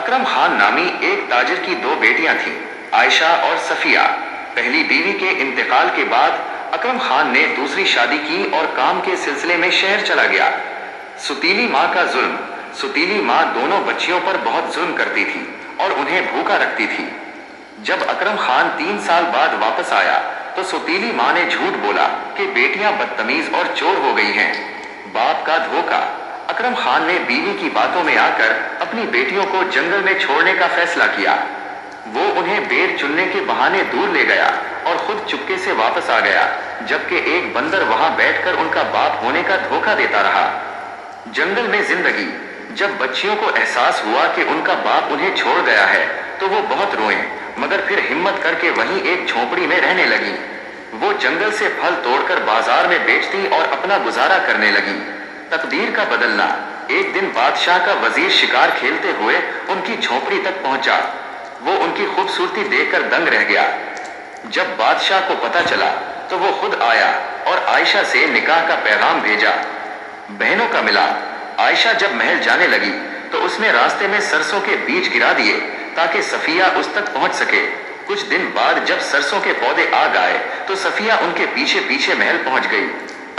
अकरम खान नामी एक ताजिर की दो बेटियां थीं, आयशा और सफिया। पहली बीवी के इंतकाल के बाद अकरम खान ने दूसरी शादी की और काम के सिलसिले में शहर चला गया। सुतीली माँ का जुल्म। सुतीली माँ दोनों बच्चियों पर बहुत जुल्म करती थी और उन्हें भूखा रखती थी। जब अकरम खान 3 साल बाद वापस आया तो सुतीली माँ ने झूठ बोला कि बेटियां बदतमीज और चोर हो गई हैं। बाप का धोखा। अकरम खान ने बीवी की बातों में आकर अपनी बेटियों को जंगल में छोड़ने का फैसला किया। वो उन्हें बेर चुनने के बहाने दूर ले गया और खुद चुपके से वापस आ गया, जबकि एक बंदर वहां बैठकर उनका बाप होने का धोखा देता रहा। जंगल में जिंदगी। जब बच्चियों को एहसास हुआ कि उनका बाप उन्हें छोड़ गया है तो वो बहुत रोए, मगर फिर हिम्मत करके वहीं एक झोपड़ी में रहने लगी। वो जंगल से फल तोड़कर बाजार में बेचती और अपना गुजारा करने लगी। तकदीर का बदलना। एक दिन बादशाह का वजीर शिकार खेलते हुए उनकी झोपड़ी तक पहुंचा। वो उनकी खूबसूरती देखकर दंग रह गया। जब बादशाह को पता चला तो वो खुद आया और आयशा से निकाह का पैगाम भेजा। बहनों का मिलाप। आयशा जब महल जाने लगी तो उसने रास्ते में सरसों के बीज गिरा दिए ताकि सफिया उस तक पहुंच सके। कुछ दिन बाद जब सरसों के पौधे आ गए तो सफिया उनके पीछे पीछे महल पहुंच गई।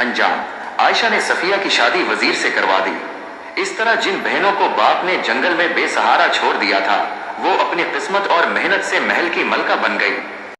अंजाम। आयशा ने सफिया की शादी वजीर से करवा दी। इस तरह जिन बहनों को बाप ने जंगल में बेसहारा छोड़ दिया था वो अपनी किस्मत और मेहनत से महल की मलका बन गई।